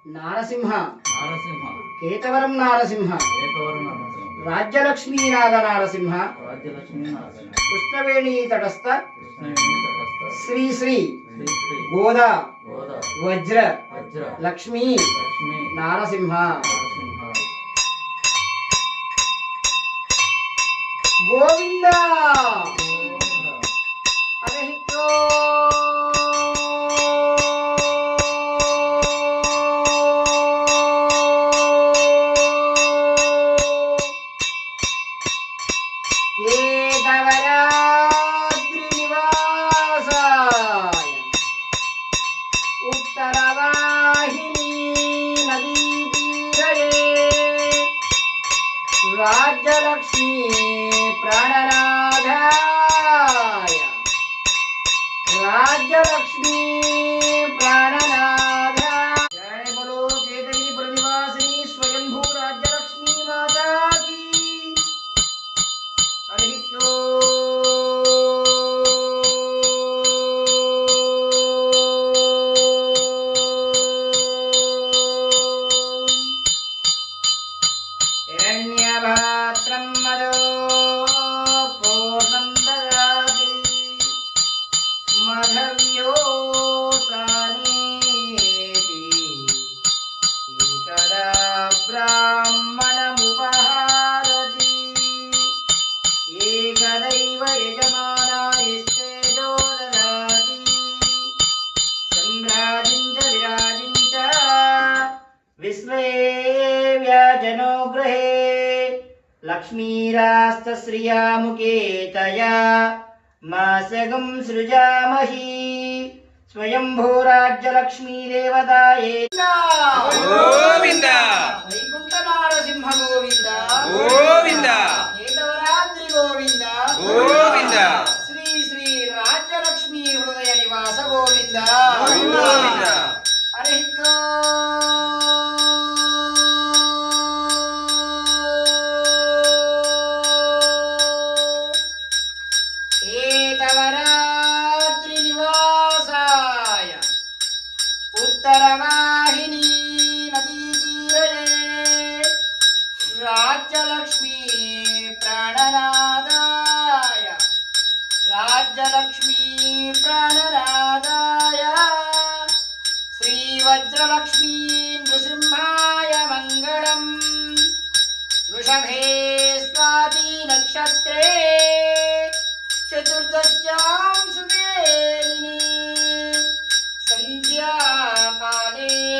నారసింహ నారసింహ కేతవరం నారసింహ ఏకవరం నారసింహ రాజ్యలక్ష్మీ నాగ నారసింహ రాజ్యలక్ష్మీ నారసింహ కృష్ణవేణీ తటస్థ కృష్ణవేణి తటస్థ శ్రీ శ్రీ శ్రీ శ్రీ గోదా గోద వజ్ర వజ్ర లక్ష్మీ లక్ష్మీ నారసింహ నారసింహ గోవింద గోవింద హరితో కేదవరాద్రినివాసాయ ఉత్తరవాహినీ నదీ తీరయే రాజ్యలక్ష్మీ ప్రాణనాథాయ రాజ్యలక్ష్మీ ప్రాణనాథ జయ బలో కేతగిరిపుర నివాసిని స్వయంభూ రాజ్యలక్ష్మీ మాతాకి హరి హిరణ్యభాత్రం మదో పూర్ణం దదాతి మధవ్యోసానేతి ఏకదా బ్రాహ్మణముపహారతి ఏకదైవ యజమానాయస్తేజో దదాతి సమ్రాజిం చ విరాజిం చ విశ్వే వ్యాజనో గృహే లక్ష్మీరాస్తశ్రియాముకేతయా మాసగం సృజామహి స్వయంభూ రాజ్యలక్ష్మీ దేవతాయే గోవింద వైకుంఠ నారసింహ గోవింద గోవింద కేతవరాద్రి గోవింద గోవింద శ్రీ శ్రీ రాజ్యలక్ష్మీ హృదయ నివాస గోవింద గోవింద హరి ఏకవరాద్రి నివాసాయ ఉత్తరవాహినీ నదీ తీరయే రాజ్యలక్ష్మీ ప్రాణనాదాయ రాజ్యలక్ష్మీ ప్రాణనాదాయ శ్రీవజ్రలక్ష్మీ నృసింహాయ మంగళం వృషభే స్వాతి నక్షత్రే చతుర్దశ్యాం సువేదిని సంధ్యాకాలే